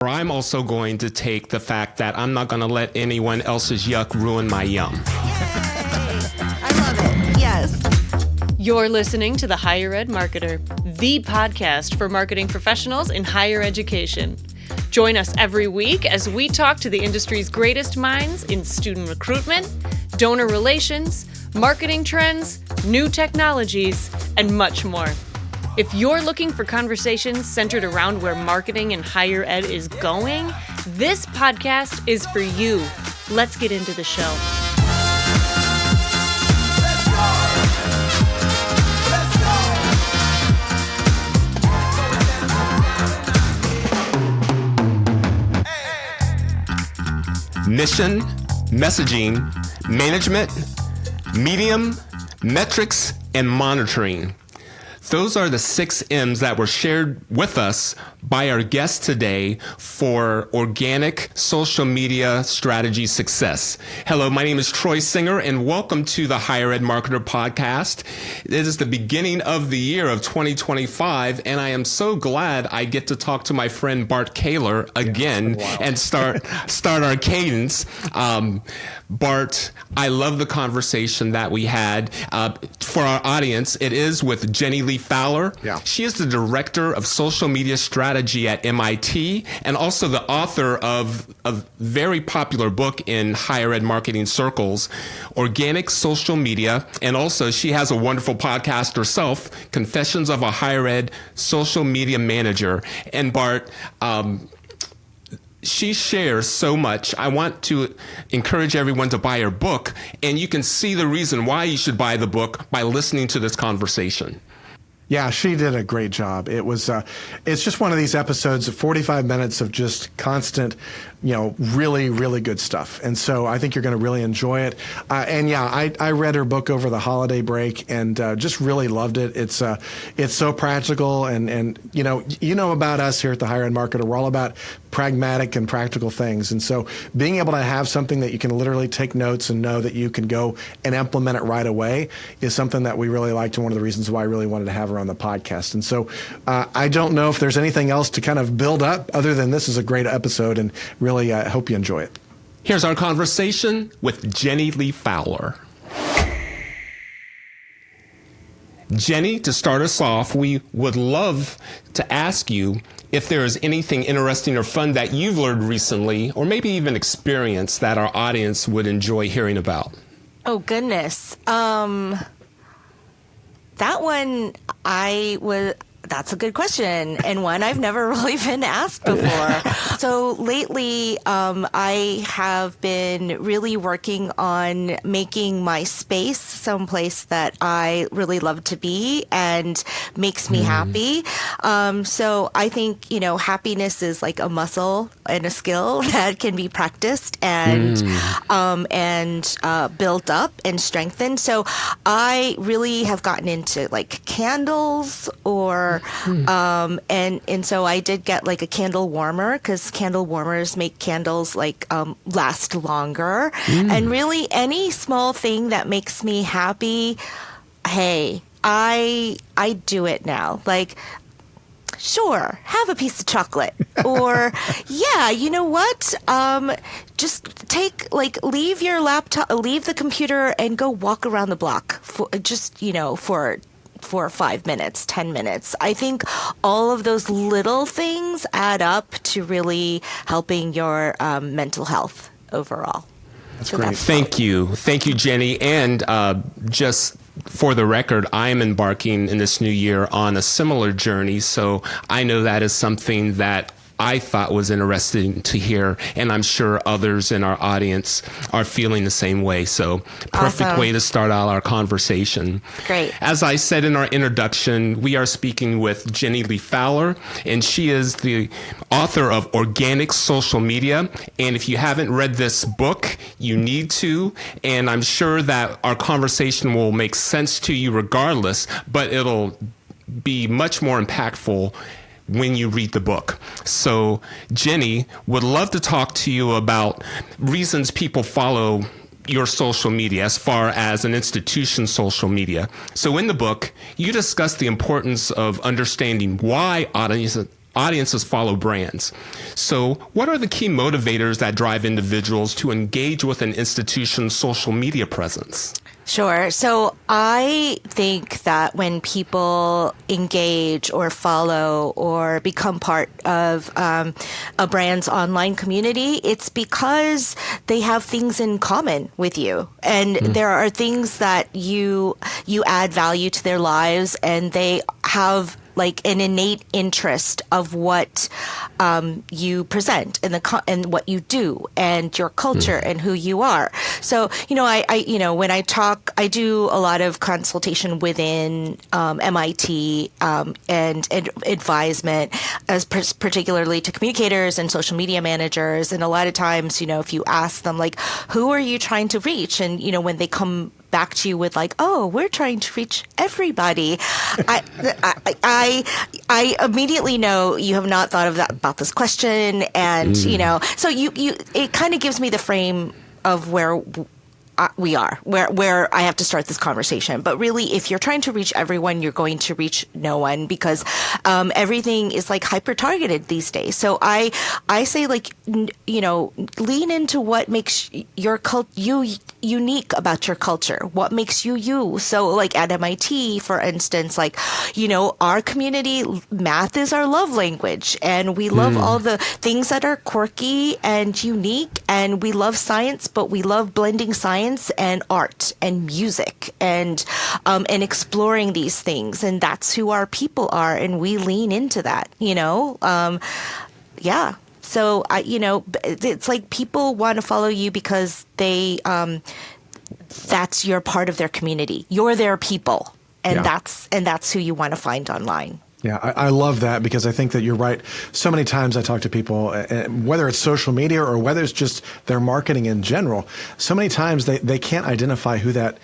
I'm also going to take the fact that I'm not going to let anyone else's yuck ruin my yum. I love it. Yes. You're listening to The Higher Ed Marketer, the podcast for marketing professionals in higher education. Join us every week as we talk to the industry's greatest minds in student recruitment, donor relations, marketing trends, new technologies, and much more. If you're looking for conversations centered around where marketing in higher ed is going, this podcast is for you. Let's get into the show. Mission, messaging, management, medium, metrics, and monitoring. Those are the 6 M's that were shared with us by our guest today for organic social media strategy success. Hello, my name is Troy Singer, and welcome to the Higher Ed Marketer podcast. It is the beginning of the year of 2025, and I am so glad I get to talk to my friend Bart Kaler again and start our cadence. Bart, I love the conversation that we had. For our audience, it is with Jenny Lee Fowler. Yeah. She is the director of social media strategy at MIT and also the author of a very popular book in higher ed marketing circles, Organic Social Media. And also she has a wonderful podcast herself, Confessions of a Higher Ed Social Media Manager. And Bart, she shares so much. I want to encourage everyone to buy her book, and you can see the reason why you should buy the book by listening to this conversation. Yeah, she did a great job. It was, it's just one of these episodes of 45 minutes of just constant, really, really good stuff. And so I think you're going to really enjoy it. I read her book over the holiday break and just really loved it. It's so practical and you know about us here at the Higher Ed Marketer. We're all about pragmatic and practical things. And so being able to have something that you can literally take notes and know that you can go and implement it right away is something that we really liked, and one of the reasons why I really wanted to have her on the podcast. And so I don't know if there's anything else to kind of build up other than this is a great episode, and really hope you enjoy it. Here's our conversation with Jenny Lee Fowler. Jenny, to start us off, we would love to ask you if there is anything interesting or fun that you've learned recently, or maybe even experienced, that our audience would enjoy hearing about. Oh, goodness. That's a good question, and one I've never really been asked before. So lately, I have been really working on making my space someplace that I really love to be and makes me happy. So I think, happiness is like a muscle and a skill that can be practiced and built up and strengthened. So I really have gotten into like candles or and so I did get like a candle warmer, because candle warmers make candles last longer. And really any small thing that makes me happy, hey, I do it now. Like, sure, have a piece of chocolate. Or, yeah, you know what? Just leave your laptop, leave the computer and go walk around the block for 5 minutes, 10 minutes. I think all of those little things add up to really helping your mental health overall. That's great. Thank you, Jenny. And just for the record, I am embarking in this new year on a similar journey. So I know that is something that I thought was interesting to hear, and I'm sure others in our audience are feeling the same way. So perfect way to start out our conversation. Great. As I said in our introduction, we are speaking with Jenny Lee Fowler, and she is the author of Organic Social Media. And if you haven't read this book, you need to, and I'm sure that our conversation will make sense to you regardless, but it'll be much more impactful when you read the book. So Jenny, would love to talk to you about reasons people follow your social media as far as an institution's social media. So in the book, you discuss the importance of understanding why audiences follow brands. So what are the key motivators that drive individuals to engage with an institution's social media presence? Sure. So I think that when people engage or follow or become part of a brand's online community, it's because they have things in common with you. And there are things that you add value to their lives, and they have like an innate interest of what you present and what you do and your culture and who you are. So, I when I talk, I do a lot of consultation within MIT and advisement, as particularly to communicators and social media managers. And a lot of times, if you ask them, like, who are you trying to reach? And, when they come back to you with like, oh, we're trying to reach everybody, I immediately know you have not thought of that about this question, and so you it kind of gives me the frame of where we are, where I have to start this conversation. But really, if you're trying to reach everyone, you're going to reach no one, because everything is like hyper targeted these days. So I say, like, lean into what makes your you unique about your culture, what makes you you. So like at MIT, for instance, like, our community, math is our love language, and we love all the things that are quirky and unique, and we love science, but we love blending science and art and music and exploring these things. And that's who our people are, and we lean into that, yeah. So it's like people want to follow you because they that's your part of their community. You're their people, and that's who you want to find online. Yeah, I love that, because I think that you're right. So many times I talk to people, whether it's social media or whether it's just their marketing in general, so many times they can't identify who that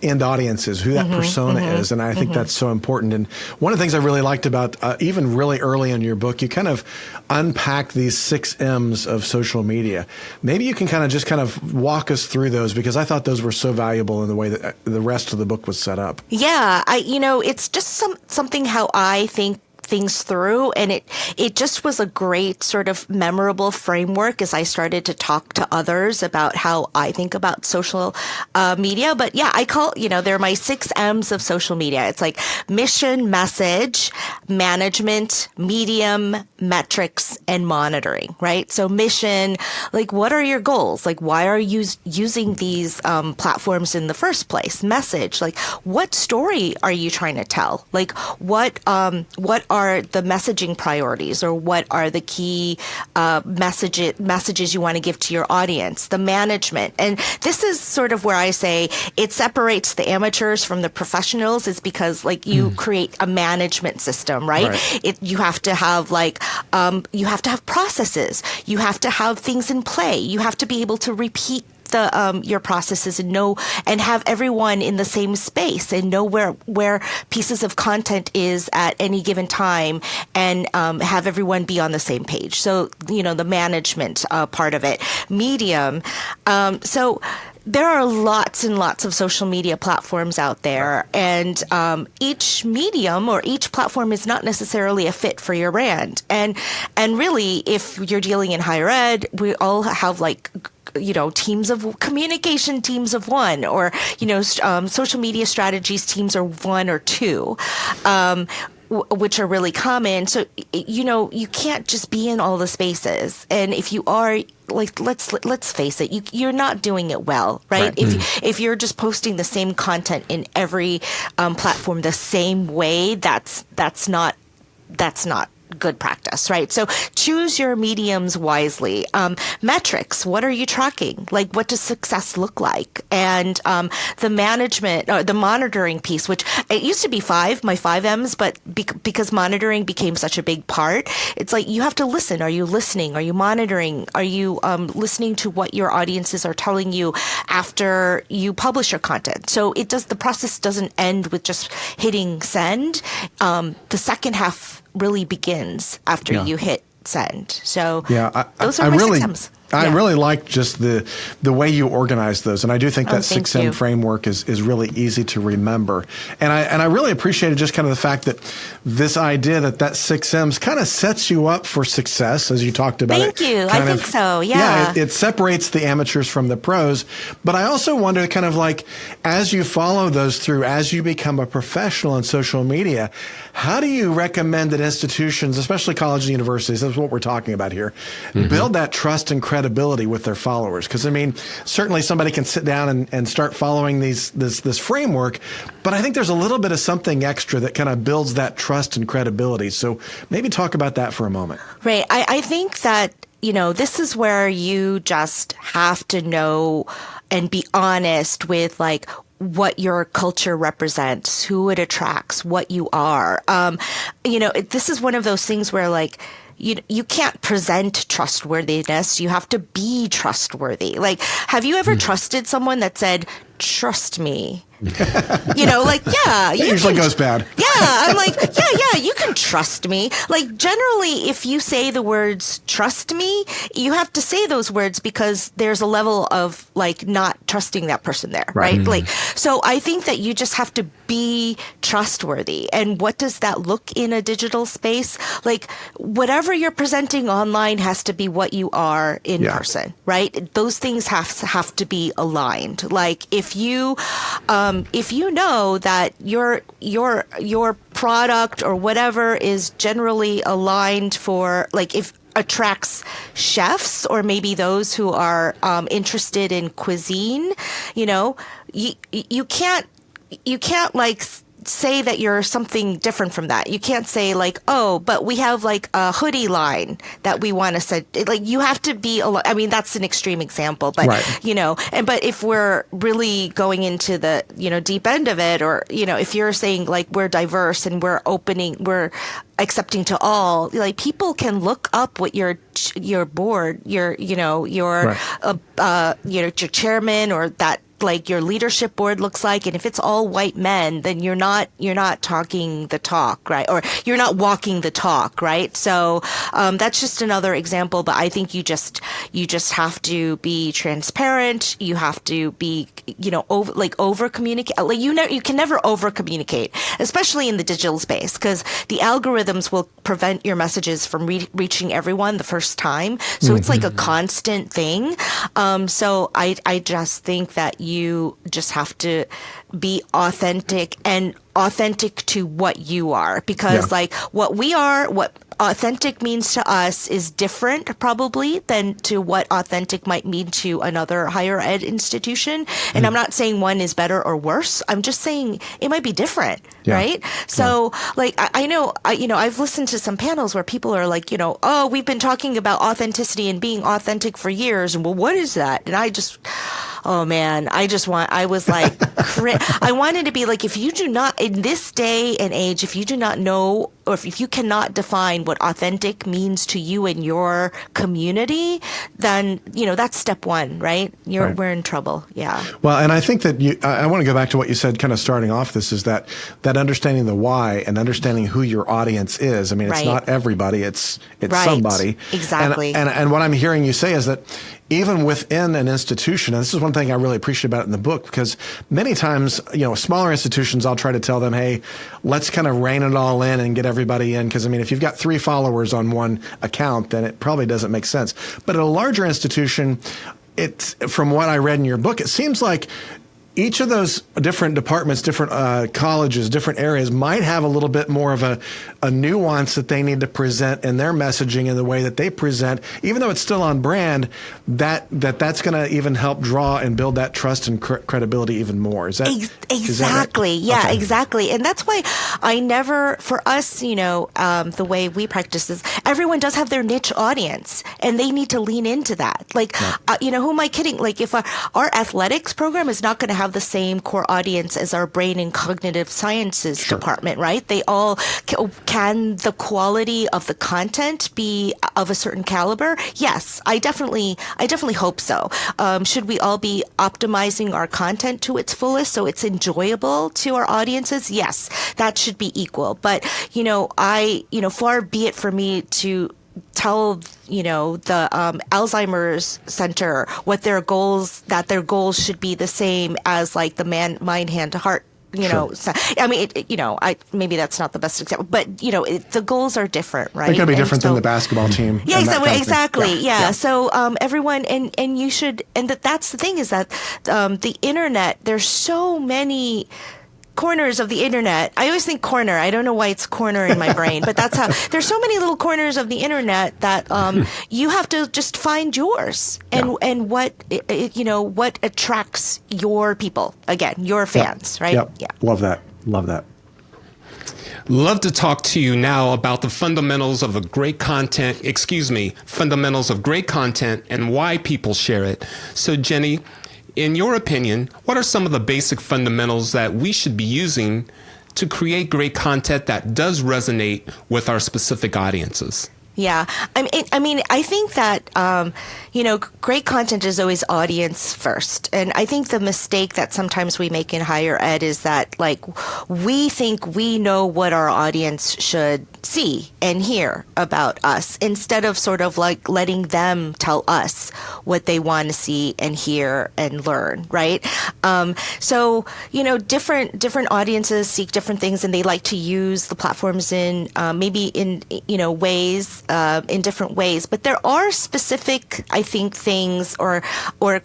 end audience is, who that persona is. And I think that's so important. And one of the things I really liked about even really early in your book, you kind of unpack these 6 M's of social media. Maybe you can kind of walk us through those, because I thought those were so valuable in the way that the rest of the book was set up. Yeah, it's just something how I think things through, and it just was a great sort of memorable framework as I started to talk to others about how I think about social media. But yeah, I call, they're my 6 M's of social media. It's like mission, message, management, medium, metrics, and monitoring, right? So mission, like, what are your goals? Like, why are you using these platforms in the first place? Message, like, what story are you trying to tell? Like, what are the messaging priorities, or what are the key messages you want to give to your audience? The management. And this is sort of where I say it separates the amateurs from the professionals, is because, like, you create a management system, right? You have to have you have to have processes. You have to have things in play. You have to be able to repeat your processes and have everyone in the same space and know where pieces of content is at any given time, and have everyone be on the same page. So, the management part of it. Medium. So there are lots and lots of social media platforms out there, and each medium or each platform is not necessarily a fit for your brand. And really, if you're dealing in higher ed, we all have teams of communication teams of 1, or, social media strategies teams are 1 or 2, which are really common. So, you can't just be in all the spaces. And if you are, like, let's face it, you're not doing it well, right? If you're just posting the same content in every platform the same way, that's not good practice, right? So choose your mediums wisely. Metrics, what are you tracking? Like, what does success look like? And the management, or the monitoring piece, which it used to be my 5 M's, but because monitoring became such a big part, it's like you have to listen. Are you listening? Are you monitoring? Are you listening to what your audiences are telling you after you publish your content? So the process doesn't end with just hitting send. The second half really begins after you hit send. So those are my 6 M's. I really like just the way you organize those, and I do think that thank 6M you. framework is really easy to remember. And I really appreciated just kind of the fact that this idea that 6 M's kind of sets you up for success, as you talked about. Thank you. I think so. Yeah. It separates the amateurs from the pros. But I also wonder, kind of like, as you follow those through, as you become a professional in social media, how do you recommend that institutions, especially colleges and universities, that's what we're talking about here, build that trust and credibility with their followers? Because, I mean, certainly somebody can sit down and start following this framework, but I think there's a little bit of something extra that kind of builds that trust and credibility. So maybe talk about that for a moment. Right. I think that, this is where you just have to know and be honest with, like, what your culture represents, who it attracts, what you are. This is one of those things where, like, you can't present trustworthiness. You have to be trustworthy. Like, have you ever trusted someone that said, "Trust me"? It usually goes bad. Yeah, I'm like, yeah, you can trust me. Like, generally, if you say the words "trust me," you have to say those words because there's a level of, like, not trusting that person there, right? Like, so I think that you just have to be trustworthy. And what does that look in a digital space? Like, whatever you're presenting online has to be what you are in person, right? Those things have to be aligned. Like, if you know that your product or whatever is generally aligned for, like, if attracts chefs or maybe those who are interested in cuisine, you can't like say that you're something different from that. You can't say, like, oh, but we have, like, a hoodie line that we want to set. Like, you have to be, I mean, that's an extreme example, but, but if we're really going into the, deep end of it, or, if you're saying, like, we're diverse and we're accepting to all, like, people can look up what your board, your chairman or that, like, your leadership board looks like, and if it's all white men, then you're not talking the talk, right? Or you're not walking the talk, right? So that's just another example. But I think you just have to be transparent. You have to be over communicate. Like, you can never over communicate, especially in the digital space, because the algorithms will prevent your messages from reaching everyone the first time. So it's like a constant thing. So I just think that you just have to be authentic to what you are, because like what we are, what authentic means to us is different probably than to what authentic might mean to another higher ed institution. And I'm not saying one is better or worse. I'm just saying it might be different. Right. So like, I know, I've listened to some panels where people are like, oh, we've been talking about authenticity and being authentic for years. And well, what is that? And oh man, I was like, I wanted to be like, if you do not, in this day and age, if you do not know, or if you cannot define what authentic means to you and your community, then, that's step one, right? We're in trouble. Yeah. Well, and I think that I want to go back to what you said kind of starting off this, is that understanding the why and understanding who your audience is. I mean, it's not everybody, it's somebody. Exactly. And what I'm hearing you say is that even within an institution, and this is one thing I really appreciate about it in the book, because many times, smaller institutions, I'll try to tell them, hey, let's kind of rein it all in and get everybody in. Because, I mean, if you've got 3 followers on one account, then it probably doesn't make sense. But at a larger institution, from what I read in your book, it seems like each of those different departments, different colleges, different areas might have a little bit more of a nuance that they need to present in their messaging and the way that they present, even though it's still on brand, that's going to even help draw and build that trust and credibility even more. Is that exactly? Is that right? Yeah, exactly. And that's why for us, the way we practice is everyone does have their niche audience, and they need to lean into that. Like, who am I kidding? Like, if our athletics program is not going to have the same core audience as our brain and cognitive sciences department, right? They all can the quality of the content be of a certain caliber? Yes, I definitely hope so. Should we all be optimizing our content to its fullest so it's enjoyable to our audiences? Yes, that should be equal. But far be it for me to tell the Alzheimer's Center that their goals should be the same as like the mind hand to heart. So, I mean, maybe that's not the best example, but the goals are different, right? It could be different than the basketball team. Yeah, exactly. Yeah. So everyone, and you should, and that's the thing is that the internet. There's so many corners of the internet. I always think corner. I don't know why it's corner in my brain, but that's how there's so many little corners of the internet that you have to just find yours and what what attracts your people, again, your fans, right? Yep. Yeah. Love that. Love to talk to you now about the fundamentals of great content and why people share it. So Jenny, in your opinion, what are some of the basic fundamentals that we should be using to create great content that does resonate with our specific audiences? Yeah. I mean, I think that, great content is always audience first. And I think the mistake that sometimes we make in higher ed is that, like, we think we know what our audience should see and hear about us instead of sort of like letting them tell us what they want to see and hear and learn, right? So, different audiences seek different things and they like to use the platforms in maybe in, ways, in different ways. But there are specific, I think, things or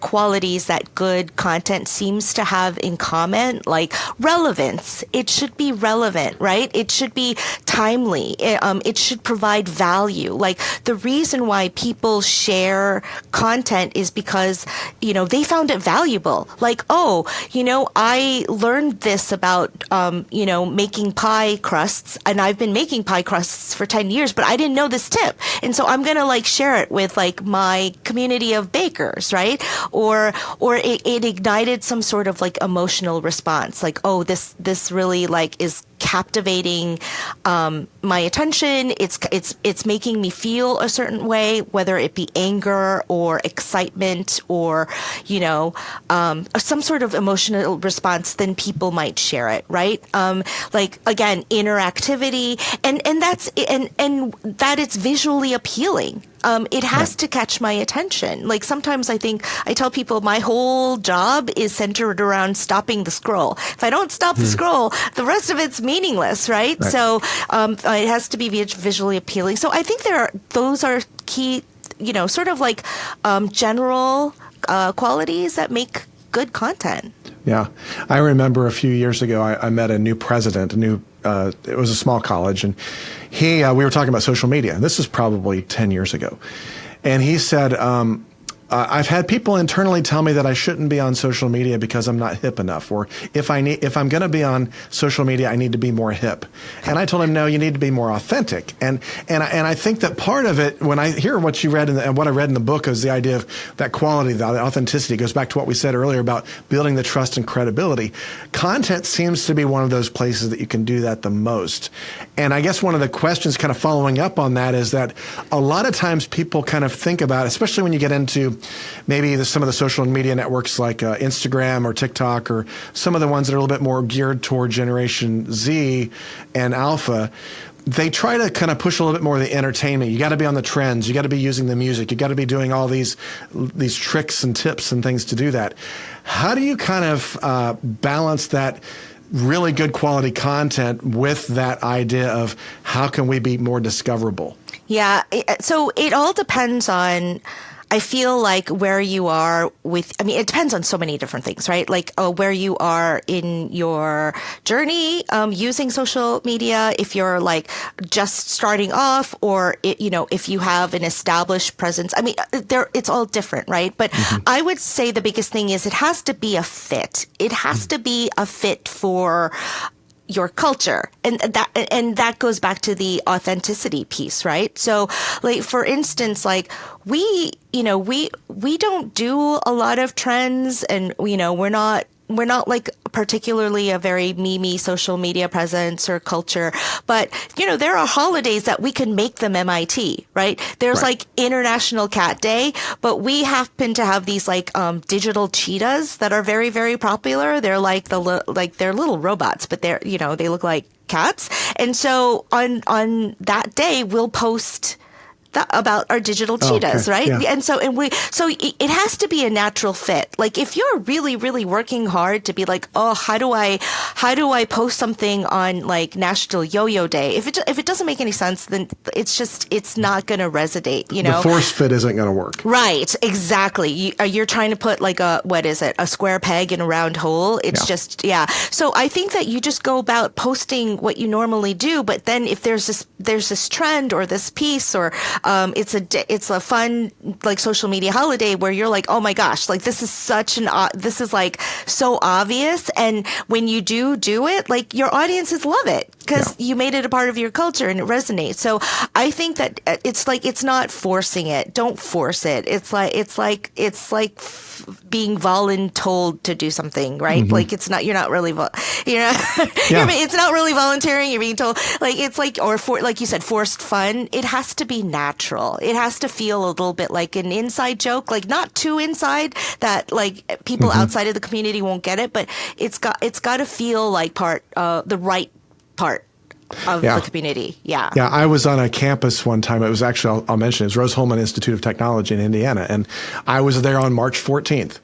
qualities that good content seems to have in common, like relevance. It should be relevant, right? It should be timely. It should provide value. Like the reason why people share content is because, they found it valuable. Like, I learned this about, making pie crusts, and I've been making pie crusts for 10 years, but I didn't know this tip. And so I'm going to like share it with like my community of bakers, right? Or it ignited some sort of like emotional response. Like, this really like is captivating my attention. It's making me feel a certain way, whether it be anger or excitement or some sort of emotional response. Then people might share it, right? Like again, interactivity, and that it's visually appealing. It has to catch my attention. Like sometimes I tell people my whole job is centered around stopping the scroll. If I don't stop the scroll, the rest of it's meaningless, right? So it has to be visually appealing. So I think those are key, sort of like general qualities that make good content. Yeah. I remember a few years ago, I met a new president, it was a small college, and we were talking about social media. This is probably 10 years ago. And he said, I've had people internally tell me that I shouldn't be on social media because I'm not hip enough, or if I'm going to be on social media, I need to be more hip. And I told him, no, you need to be more authentic. And I think that part of it, when I hear what you read and what I read in the book, is the idea of that quality, the authenticity. It goes back to what we said earlier about building the trust and credibility. Content seems to be one of those places that you can do that the most. And I guess one of the questions kind of following up on that is that a lot of times people kind of think about, especially when you get into maybe some of the social media networks like Instagram or TikTok, or some of the ones that are a little bit more geared toward Generation Z and Alpha, they try to kind of push a little bit more of the entertainment. You got to be on the trends. You got to be using the music. You got to be doing all these tricks and tips and things to do that. How do you kind of balance that really good quality content with that idea of how can we be more discoverable? Yeah. So it all depends on, I feel like where you are it depends on so many different things, right? Like where you are in your journey using social media, if you're like just starting off, or if you have an established presence. I mean, it's all different, right? But I would say the biggest thing is it has to be a fit. It has to be a fit for your culture. And that goes back to the authenticity piece, right? So like, for instance, like we don't do a lot of trends, and, we're not like particularly a very memey social media presence or culture, but there are holidays that we can make them MIT, right? There's like International Cat Day, but we happen to have these like digital cheetahs that are very, very popular. They're like they're little robots, but they're they look like cats. And so on that day we'll post about our digital cheetahs, okay. right? Yeah. And so it has to be a natural fit. Like if you're really, really working hard to be like, oh, how do I post something on like National Yo-Yo Day? If it doesn't make any sense, then it's not going to resonate, you know? The force fit isn't going to work. Right, exactly. You're trying to put like a square peg in a round hole. It's So I think that you just go about posting what you normally do, but then if there's this trend or this piece or it's a fun like social media holiday where you're like, oh my gosh, like this is like so obvious, and when you do it, like your audiences love it because you made it a part of your culture and it resonates. So I think that it's not forcing it. Don't force it. It's like being voluntold to do something, right? Mm-hmm. Like it's not it's not really volunteering. You're being told, like it's like, or for like you said, forced fun. It has to be natural. It has to feel a little bit like an inside joke, like not too inside that like people outside of the community won't get it, but it's got to feel like the right part of the community. Yeah. Yeah. I was on a campus one time. It was actually, I'll mention it was Rose Holman Institute of Technology in Indiana. And I was there on March 14th.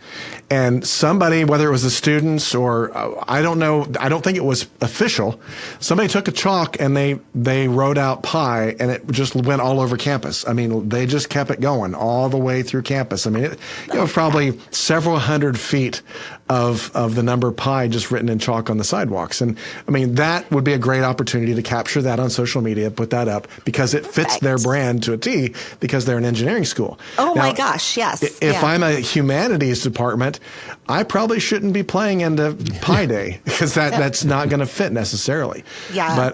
And somebody, whether it was the students or I don't know, I don't think it was official. Somebody took a chalk and they wrote out pi, and it just went all over campus. I mean, they just kept it going all the way through campus. I mean, it was probably several hundred feet of the number pi just written in chalk on the sidewalks. And I mean, that would be a great opportunity to capture that on social media, put that up, because it fits their brand to a T, because they're an engineering school. Oh my gosh, yes. If I'm a humanities department, I probably shouldn't be playing into Pi Day because that's not going to fit necessarily. Yeah.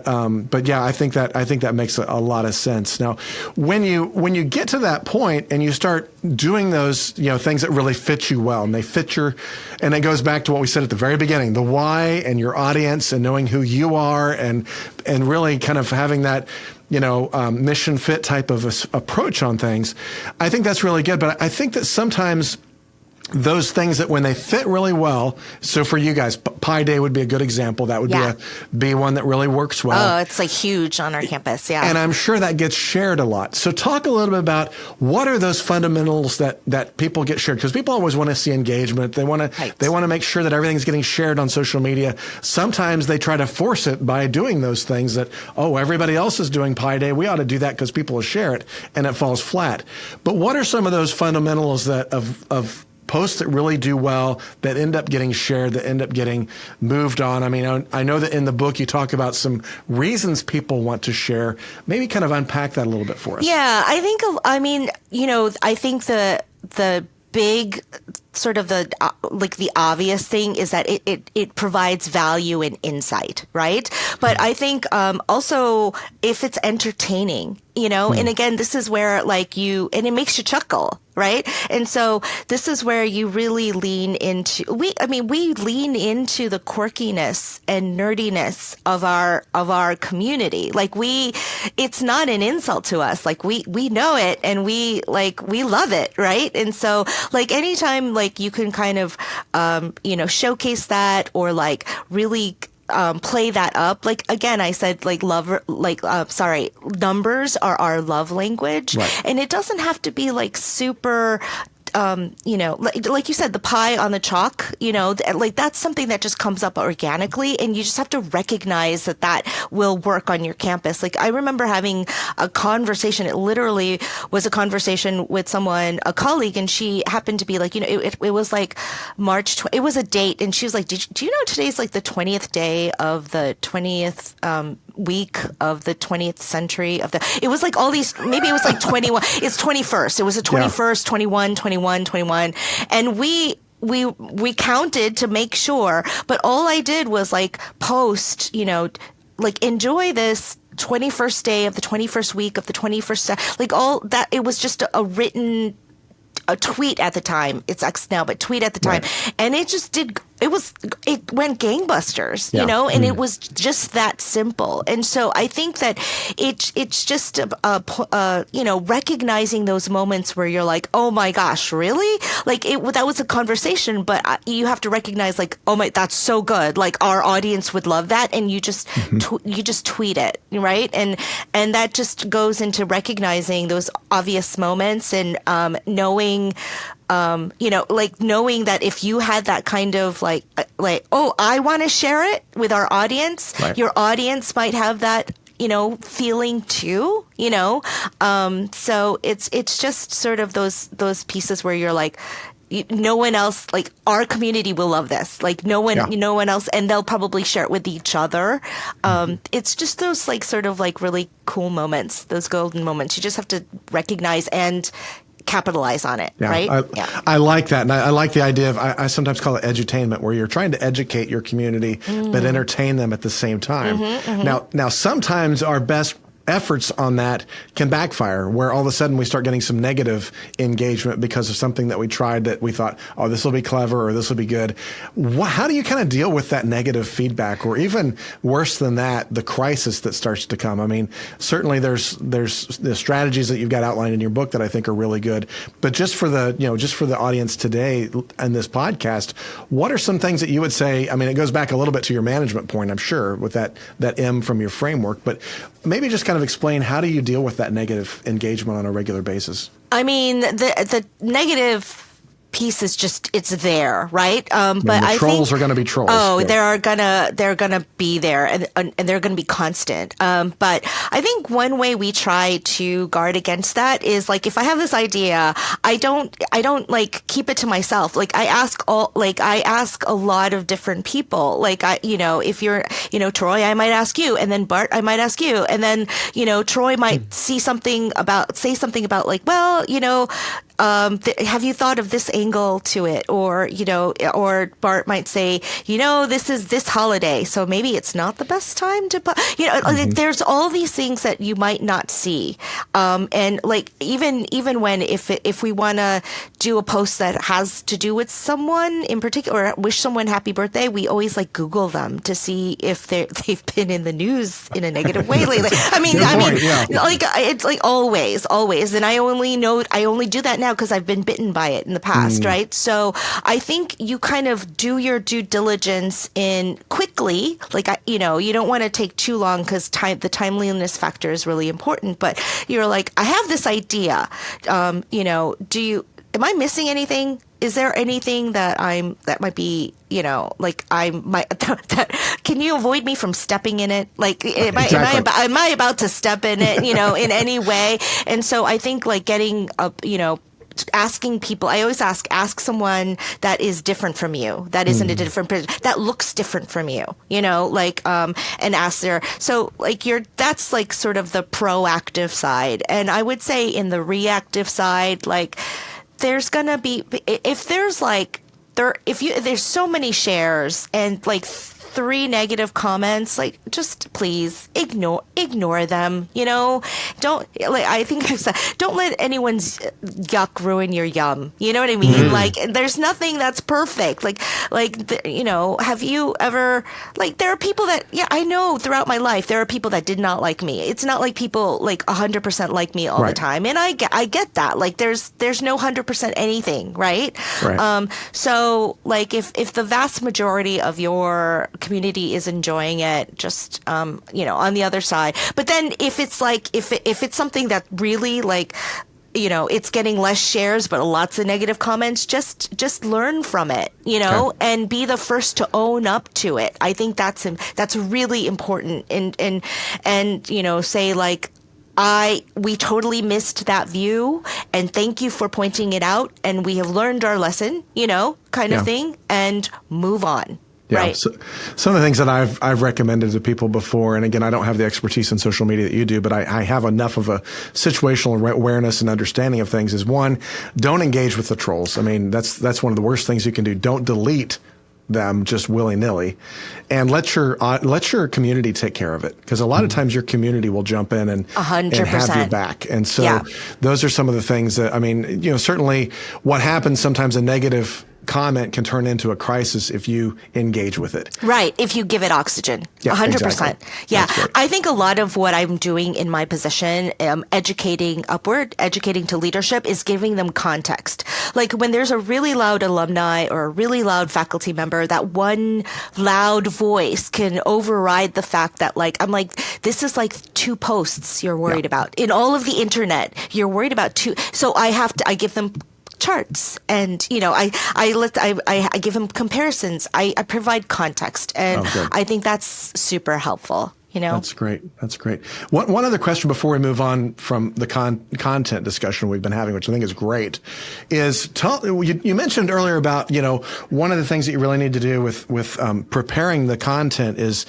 But yeah, I think that makes a lot of sense. Now, when you get to that point and you start doing those things that really fit you well, and they fit and it goes back to what we said at the very beginning, the why and your audience and knowing who you are and really kind of having that mission fit type of approach on things. I think that's really good. But I think that sometimes those things that when they fit really well, so for you guys, Pi Day would be a good example. That would be one that really works well. Oh, it's like huge on our campus, yeah. And I'm sure that gets shared a lot. So talk a little bit about what are those fundamentals that people get shared, because people always want to see engagement. They want to make sure that everything's getting shared on social media. Sometimes they try to force it by doing those things that, oh, everybody else is doing Pi Day, we ought to do that because people will share it, and it falls flat. But what are some of those fundamentals of posts that really do well, that end up getting shared, that end up getting moved on? I mean, I know that in the book you talk about some reasons people want to share. Maybe kind of unpack that a little bit for us. Yeah, I think the big sort of the obvious thing is that it provides value and insight, right? But I think also if it's entertaining, and again, this is where and it makes you chuckle, right? And so this is where you really lean into, we lean into the quirkiness and nerdiness of our community. It's not an insult to us. We know it, and we love it, right? And so anytime you can kind of, showcase that or really play that up. Again, I said numbers are our love language, right. And it doesn't have to be super, like you said, the pie on the chalk, that's something that just comes up organically, and you just have to recognize that will work on your campus. I remember having a conversation. It literally was a conversation with someone, a colleague, and she happened to be it was March. It was a date, and she was like, "Do you know today's the 20th day of the 20th week of the 20th century of the?" It was all these. Maybe it was 21. It's 21st. It was the 21st, 21, 21, and we counted to make sure. But all I did was post, enjoy this 21st day of the 21st week of the 21st, all that. It was just a written, a tweet at the time. It's X now, but tweet at the time. Right. And it just did it went gangbusters, Yeah. you know, and it was just that simple. And so I think that it's just you know, recognizing those moments where you're like, oh my gosh, really? Like that was a conversation, but you have to recognize like, oh my, that's so good. Like our audience would love that, and you just you just tweet it, right? And that just goes into recognizing those obvious moments and knowing. You know, like knowing that if you had that kind of like, oh, I want to share it with our audience, Right. your audience might have that, you know, feeling too, you know? So it's just sort of those pieces where you're like, no one else, like our community will love this. Like no one else, and they'll probably share it with each other. It's just those like sort of like really cool moments, those golden moments. You just have to recognize and capitalize on it, right? I like that. And I like the idea of, I sometimes call it edutainment, where you're trying to educate your community, but entertain them at the same time. Now, sometimes our best efforts on that can backfire, where all of a sudden we start getting some negative engagement because of something that we tried that we thought, oh, this will be clever or this will be good. How do you kind of deal with that negative feedback, or even worse than that, the crisis that starts to come? I mean, certainly there's the strategies that you've got outlined in your book that I think are really good, but just for the audience today and this podcast, what are some things that you would say? I mean, it goes back a little bit to your management point, I'm sure, with that M from your framework, but maybe just kind of explain, how do you deal with that negative engagement on a regular basis? I mean, the negative piece is just, it's there, right? But I think trolls are going to be trolls. Oh, yeah. they're gonna be there, and they're gonna be constant. But I think one way we try to guard against that is like, if I have this idea, I don't like keep it to myself. Like I ask a lot of different people. Like if you're, Troy, I might ask you, and then Bart, I might ask you, and then, Troy might say something about like, well, have you thought of this angle to it? Or, or Bart might say, this is this holiday, so maybe it's not the best time to, like, there's all these things that you might not see. And like, even when, if we want to do a post that has to do with someone in particular, or wish someone happy birthday, we always like Google them to see if they've been in the news in a negative way lately. Like it's like always. And I only do that now because I've been bitten by it in the past, right? So I think you kind of do your due diligence in quickly, like, you don't want to take too long because the timeliness factor is really important, but you're like, I have this idea, am I missing anything? Is there anything that might be, like I might, can you avoid me from stepping in it? Like, am I about to step in it, in any way? And so I think like getting up, asking people, I always ask someone that is different from you, that isn't a different person, that looks different from you, and ask so like that's like sort of the proactive side. And I would say in the reactive side, like there's gonna be, if there's so many shares and like 3 negative comments, like just please ignore them. Don't, like, I think I've said, don't let anyone's yuck ruin your yum. You know what I mean? Like there's nothing that's perfect. Have you ever, like, there are people that, I know throughout my life there are people that did not like me. It's not like people like 100% like me all the time, and I get that. Like there's no 100% anything, right? So like if the vast majority of your community is enjoying it, just on the other side. But then if it's like if it's something that really like it's getting less shares but lots of negative comments, just learn from it, and be the first to own up to it. I think that's really important, and say like, we totally missed that view, and thank you for pointing it out, and we have learned our lesson, kind of thing, and move on. Yeah. Right. So, some of the things that I've recommended to people before, and again, I don't have the expertise in social media that you do, but I have enough of a situational awareness and understanding of things, is one, don't engage with the trolls. I mean, that's one of the worst things you can do. Don't delete them just willy-nilly, and let your community take care of it, because a lot of times your community will jump in and 100%. have your back. And so those are some of the things that, I mean, certainly what happens sometimes, a negative comment can turn into a crisis if you engage with it. Right. If you give it oxygen. Yeah, 100%. exactly. Yeah. That's great. I think a lot of what I'm doing in my position, educating upward, educating to leadership, is giving them context. Like when there's a really loud alumni or a really loud faculty member, that one loud voice can override the fact that I'm like, this is like 2 posts you're worried about. In all of the internet, you're worried about 2. So I give them charts, and I give them comparisons. I provide context, and I think that's super helpful. That's great. One other question before we move on from the content discussion we've been having, which I think is great, is you mentioned earlier about one of the things that you really need to do with preparing the content is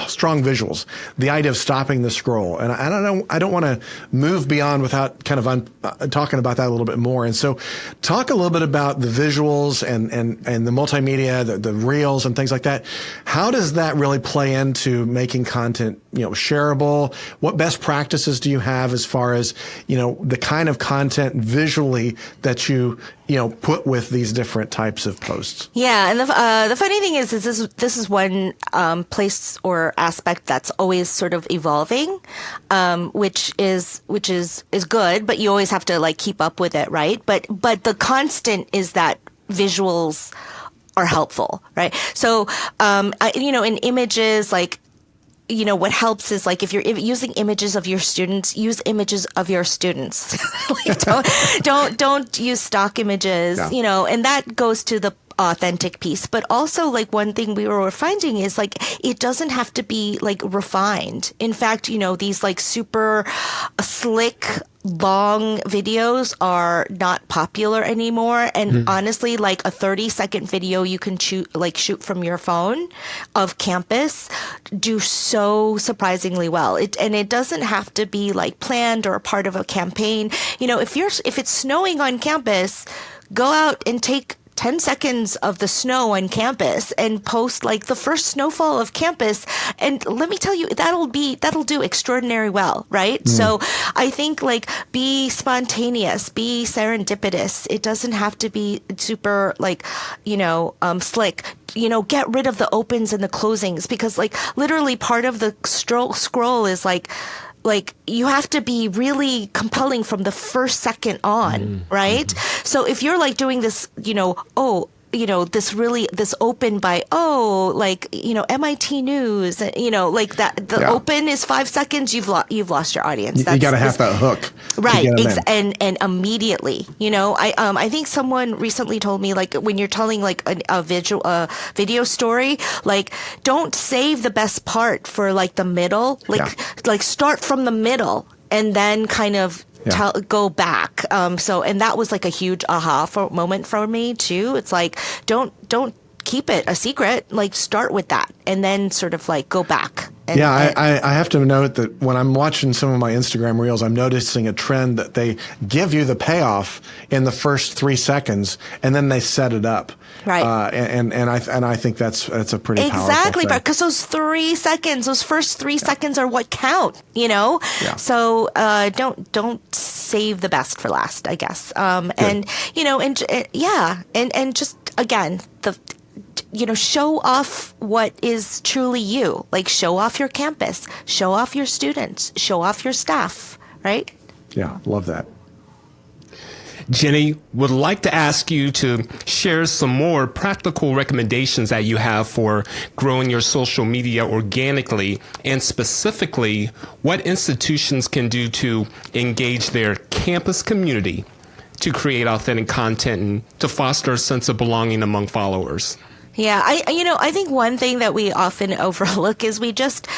strong visuals, the idea of stopping the scroll. And I don't want to move beyond without kind of talking about that a little bit more. And so talk a little bit about the visuals and the multimedia, the reels and things like that. How does that really play into making content, shareable? What best practices do you have as far as, the kind of content visually that you put with these different types of posts? Yeah, and the funny thing is this is one place or aspect that's always sort of evolving, which is good, but you always have to keep up with it, right? But the constant is that visuals are helpful, right? So in images, what helps is if you're using images of your students, use images of your students. Don't use stock images, and that goes to the authentic piece. But also one thing we were finding is it doesn't have to be refined. In fact, these super slick long videos are not popular anymore. And honestly, a 30-second video you can shoot from your phone of campus do so surprisingly well. It doesn't have to be planned or a part of a campaign. If it's snowing on campus, go out and take 10 seconds of the snow on campus and post the first snowfall of campus. And let me tell you, that'll do extraordinary well, right? So I think be spontaneous, be serendipitous. It doesn't have to be super slick. Get rid of the opens and the closings, because literally part of the scroll is you have to be really compelling from the first second on, right? So if you're doing this, this open by, MIT News, that, the open is 5 seconds, you've lost your audience. You got to have that hook. Right. And immediately, I think someone recently told me, when you're telling a video story, don't save the best part for the middle, start from the middle and then kind of go back. And that was a huge aha moment for me too. It's don't keep it a secret. Start with that and then sort of go back. I have to note that when I'm watching some of my Instagram reels, I'm noticing a trend that they give you the payoff in the first 3 seconds and then they set it up. Right. And I think that's a pretty powerful thing. Because those first 3 seconds are what count, Yeah. So don't save the best for last, I guess. And just again show off what is truly you. Show off your campus, show off your students, show off your staff, right? Yeah, love that. Jenny, would like to ask you to share some more practical recommendations that you have for growing your social media organically, and specifically what institutions can do to engage their campus community to create authentic content and to foster a sense of belonging among followers. Yeah, I think one thing that we often overlook is we just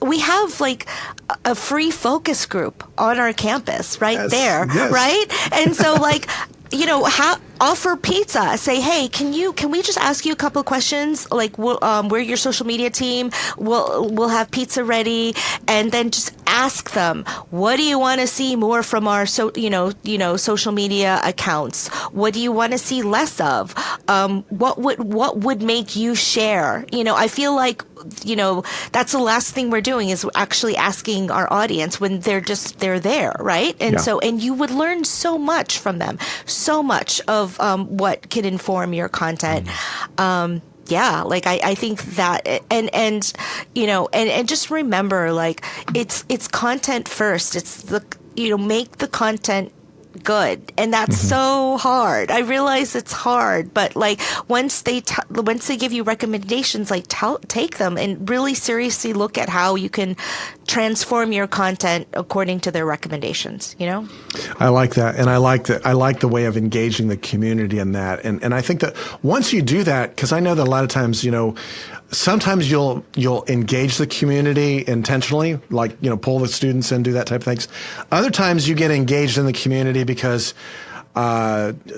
we have a free focus group on our campus right there, right? And so offer pizza. Say, hey, can we just ask you a couple of questions? We're your social media team. We'll have pizza ready, and then just ask them, what do you want to see more from our social media accounts? What do you want to see less of? What would make you share? I feel like that's the last thing we're doing is actually asking our audience when they're there, right? And and you would learn so much from them, so much of what can inform your content. I think that, and just remember, like, it's content first. It's make the content good, and that's so hard. I realize it's hard, but like once they give you recommendations, like take them and really seriously look at how you can transform your content according to their recommendations. I like that, and I like the way of engaging the community in that, and I think that once you do that, because I know that a lot of times, sometimes you'll engage the community intentionally, like, pull the students in, do that type of things. Other times you get engaged in the community because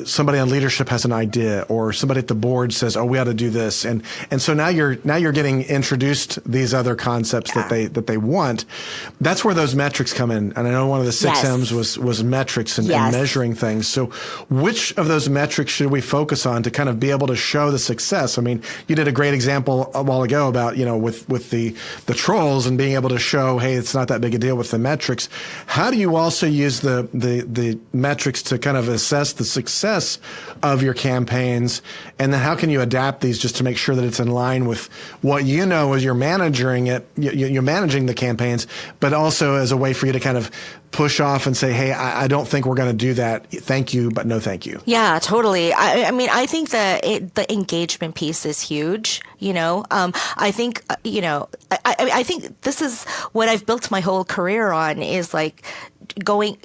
somebody on leadership has an idea, or somebody at the board says, "Oh, we ought to do this," and so now you're getting introduced these other concepts that they want. That's where those metrics come in, and I know one of the 6 M's was metrics and measuring things. So, which of those metrics should we focus on to kind of be able to show the success? I mean, you did a great example a while ago about with the trolls and being able to show, hey, it's not that big a deal with the metrics. How do you also use the metrics to kind of assess the success of your campaigns, and then how can you adapt these just to make sure that it's in line with what as you're managing it, you're managing the campaigns, but also as a way for you to kind of push off and say, hey, I don't think we're going to do that. Thank you, but no thank you. Yeah, totally. I mean, I think the engagement piece is huge. I think, I think this is what I've built my whole career on, is like going,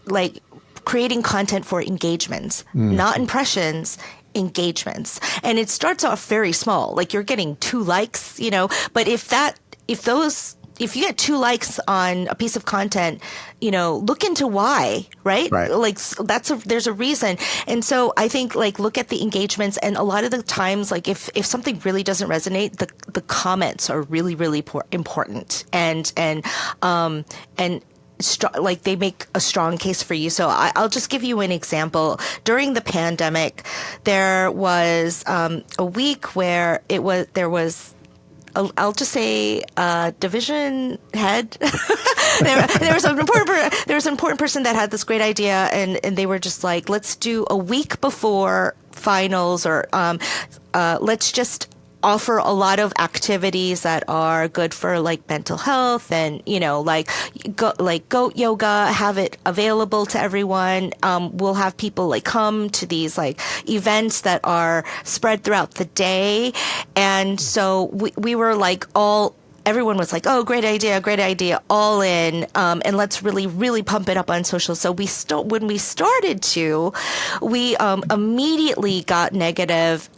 like creating content for engagements, not impressions, engagements. And it starts off very small, like you're getting 2 likes, but if you get 2 likes on a piece of content, look into why, right? Like there's a reason. And so I think, like, look at the engagements, and a lot of the times, like if something really doesn't resonate, the comments are really, really important. And like they make a strong case for you. So I'll just give you an example. During the pandemic, there was a week where there was I'll just say division head. there was an important person that had this great idea, and they were just like, let's do a week before finals, or let's just offer a lot of activities that are good for like mental health, and like goat yoga, have it available to everyone. We'll have people like come to these like events that are spread throughout the day, and so we were like everyone was like, oh, great idea, all in, and let's really, really pump it up on social. So when we started to, we immediately got negative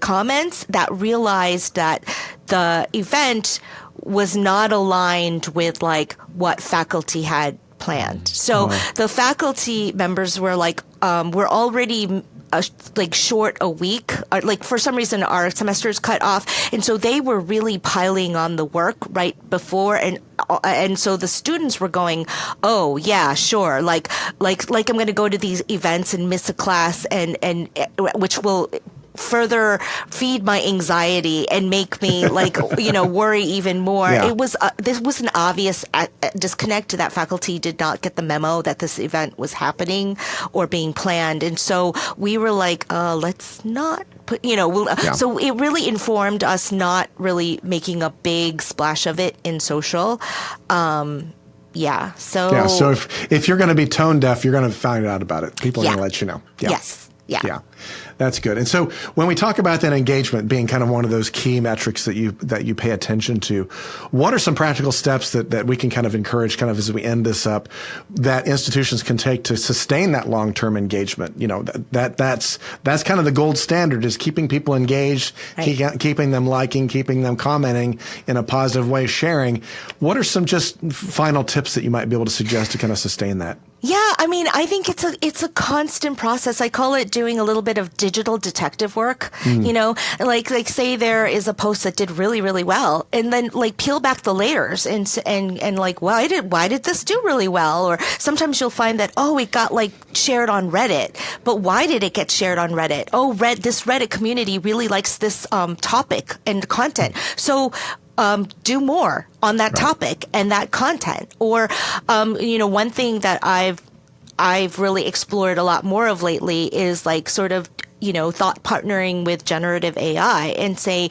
comments that realized that the event was not aligned with like what faculty had planned. So the faculty members were like, we're already like short a week, or like for some reason our semesters cut off, and so they were really piling on the work right before, and so the students were going, oh yeah, sure, like I'm going to go to these events and miss a class, and which will further feed my anxiety and make me like worry even more. It was this was an obvious disconnect that faculty did not get the memo that this event was happening or being planned, and so we were like, let's not put so it really informed us not really making a big splash of it in social. So if you're going to be tone deaf, you're going to find out about it. People are going to let you know. Yeah. That's good. And so when we talk about that engagement being kind of one of those key metrics that you pay attention to, what are some practical steps that we can kind of encourage, kind of as we end this up, that institutions can take to sustain that long-term engagement? That's kind of the gold standard, is keeping people engaged, keeping them liking, keeping them commenting in a positive way, sharing. What are some just final tips that you might be able to suggest to kind of sustain that? Yeah, I mean, I think it's a constant process. I call it doing a little bit of digital detective work, like say there is a post that did really, really well, and then like peel back the layers and like, why did this do really well? Or sometimes you'll find that, oh, it got like shared on Reddit, but why did it get shared on Reddit? Oh, this Reddit community really likes this topic and content. So do more on that topic and that content. Or, one thing that I've really explored a lot more of lately is like sort of, thought partnering with generative AI and say,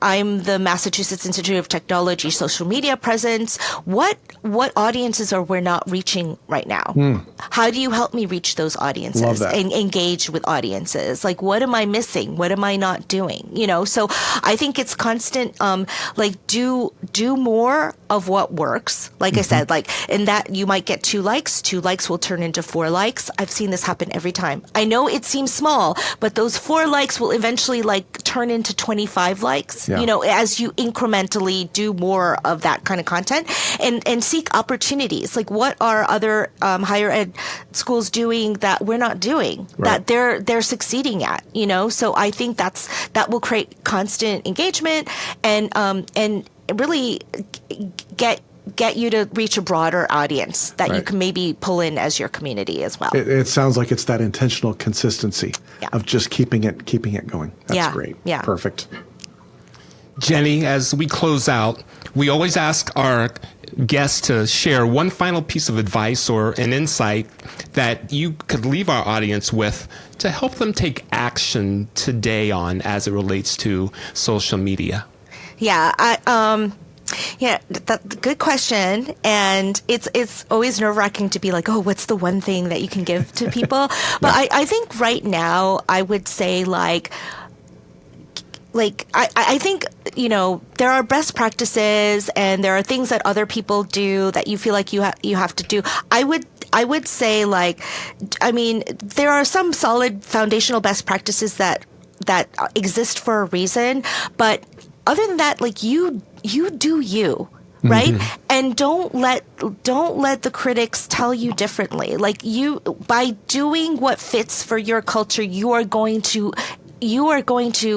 I'm the Massachusetts Institute of Technology social media presence. What audiences are we not reaching right now? How do you help me reach those audiences and engage with audiences? Like, what am I missing? What am I not doing? So I think it's constant, do more of what works. Like I said, like in that you might get 2 likes. 2 likes will turn into 4 likes. I've seen this happen every time. I know it seems small, but those 4 likes will eventually like turn into 25 likes, as you incrementally do more of that kind of content and seek opportunities. Like, what are other higher ed schools doing that we're not doing, that they're succeeding at, So I think that will create constant engagement and really get you to reach a broader audience that you can maybe pull in as your community as well. It sounds like it's that intentional consistency of just keeping it going. That's great. Yeah. Perfect. Jenny, as we close out, we always ask our guests to share one final piece of advice or an insight that you could leave our audience with to help them take action today on as it relates to social media. Good question. And it's always nerve-wracking to be like, oh, what's the one thing that you can give to people? But I think right now I would say I think, there are best practices and there are things that other people do that you feel like you have to do. I would say there are some solid foundational best practices that exist for a reason, but other than that, like you do you. Right? Mm-hmm. And don't let the critics tell you differently. Like by doing what fits for your culture, you are going to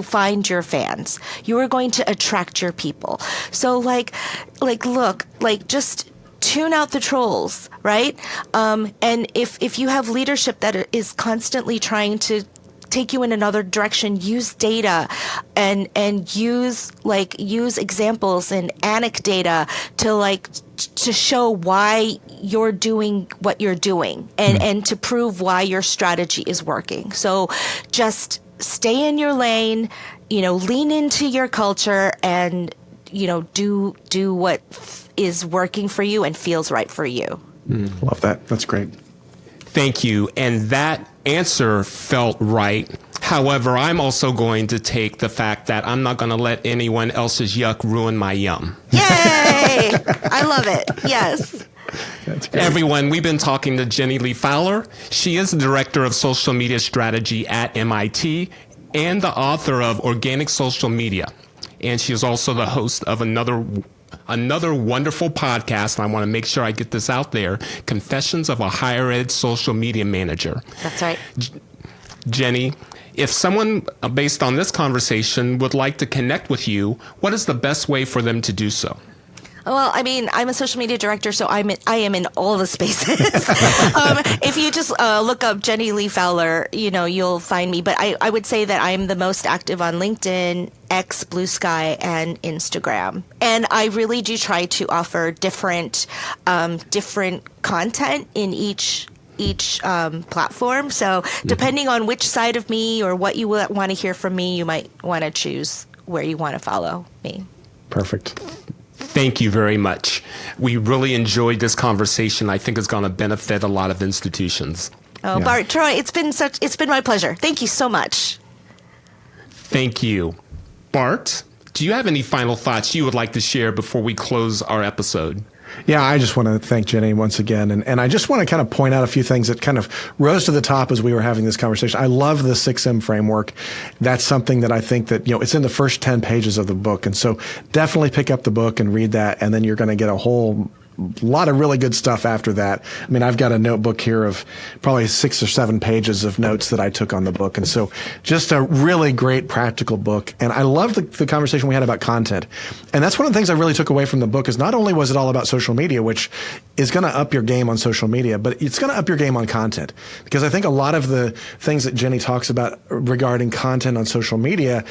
find your fans. You are going to attract your people. So look, just tune out the trolls, right? And if you have leadership that is constantly trying to take you in another direction, use data and use examples and anecdata to show why you're doing what you're doing and to prove why your strategy is working. So just stay in your lane, lean into your culture and, do what is working for you and feels right for you. Love that. That's great. Thank you. And that answer felt right. However, I'm also going to take the fact that I'm not going to let anyone else's yuck ruin my yum. Yay! I love it. Yes. Everyone, we've been talking to Jenny Lee Fowler. She is the Director of Social Media Strategy at MIT and the author of Organic Social Media. And she is also the host of another wonderful podcast, and I want to make sure I get this out there, Confessions of a Higher Ed Social Media Manager. That's right. Jenny, if someone, based on this conversation, would like to connect with you, what is the best way for them to do so? Well, I'm a social media director, so I am in all the spaces. If you just look up Jenny Lee Fowler, you'll find me. But I would say that I'm the most active on LinkedIn, X, Blue Sky, and Instagram. And I really do try to offer different content in each platform. So depending on which side of me or what you want to hear from me, you might want to choose where you want to follow me. Perfect. Thank you very much. We really enjoyed this conversation. I think it's going to benefit a lot of institutions. Oh, yeah. Bart, Troy, it's been my pleasure. Thank you so much. Thank you. Bart, do you have any final thoughts you would like to share before we close our episode? Yeah, I just want to thank Jenny once again. And I just want to kind of point out a few things that kind of rose to the top as we were having this conversation. I love the 6M framework. That's something that I think that, it's in the first 10 pages of the book. And so definitely pick up the book and read that. And then you're going to get a whole lot of really good stuff after that. I mean, I've got a notebook here of probably 6 or 7 pages of notes that I took on the book. And so just a really great practical book. And I love the conversation we had about content. And that's one of the things I really took away from the book is not only was it all about social media, which is going to up your game on social media, but it's going to up your game on content. Because I think a lot of the things that Jenny talks about regarding content on social media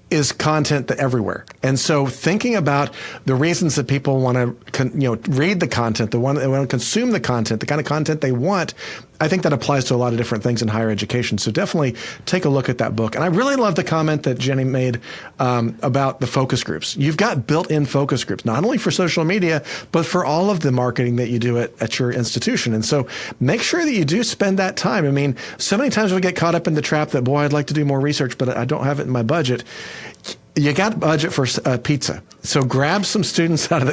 is content everywhere. And so thinking about the reasons that people want to, read the content, they want to consume the content, the kind of content they want, I think that applies to a lot of different things in higher education. So definitely take a look at that book. And I really love the comment that Jenny made about the focus groups. You've got built-in focus groups, not only for social media, but for all of the marketing that you do at your institution. And so make sure that you do spend that time. I mean, so many times we get caught up in the trap that, boy, I'd like to do more research, but I don't have it in my budget. You got budget for pizza, so grab some students out of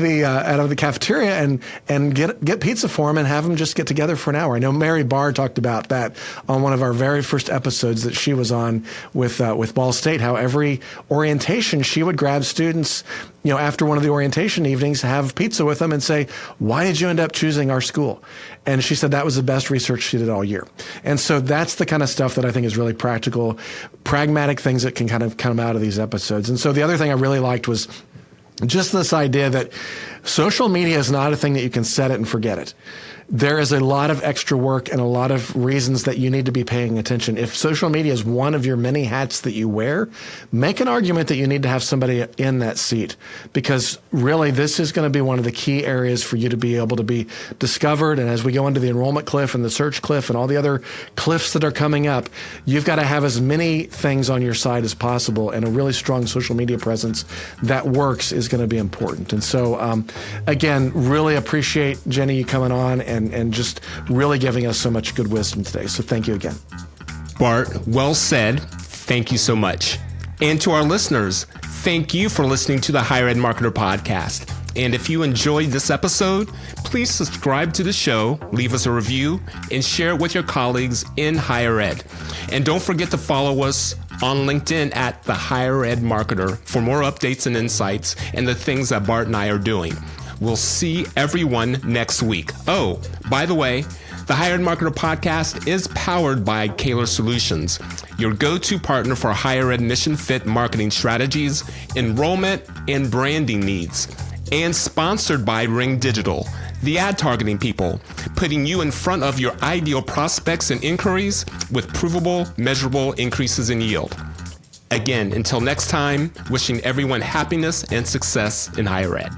the cafeteria and get pizza for them and have them just get together for an hour. I know Mary Barr talked about that on one of our very first episodes that she was on with Ball State. How every orientation she would grab students, after one of the orientation evenings, have pizza with them and say, "Why did you end up choosing our school?" And she said that was the best research she did all year. And so that's the kind of stuff that I think is really practical, pragmatic things that can kind of come out of these episodes. And so the other thing I really liked was just this idea that social media is not a thing that you can set it and forget it. There is a lot of extra work and a lot of reasons that you need to be paying attention. If social media is one of your many hats that you wear, make an argument that you need to have somebody in that seat, because really this is going to be one of the key areas for you to be able to be discovered. And as we go into the enrollment cliff and the search cliff and all the other cliffs that are coming up, you've got to have as many things on your side as possible, and a really strong social media presence that works is going to be important. And so, again, really appreciate Jenny you coming on and just really giving us so much good wisdom today. So thank you again. Bart, well said. Thank you so much. And to our listeners, thank you for listening to the Higher Ed Marketer Podcast. And if you enjoyed this episode, please subscribe to the show, leave us a review, and share it with your colleagues in higher ed. And don't forget to follow us on LinkedIn at the Higher Ed Marketer for more updates and insights and the things that Bart and I are doing. We'll see everyone next week. Oh, by the way, the Higher Ed Marketer Podcast is powered by Kaler Solutions, your go-to partner for higher ed mission-fit marketing strategies, enrollment, and branding needs. And sponsored by Ring Digital, the ad targeting people, putting you in front of your ideal prospects and inquiries with provable, measurable increases in yield. Again, until next time, wishing everyone happiness and success in higher ed.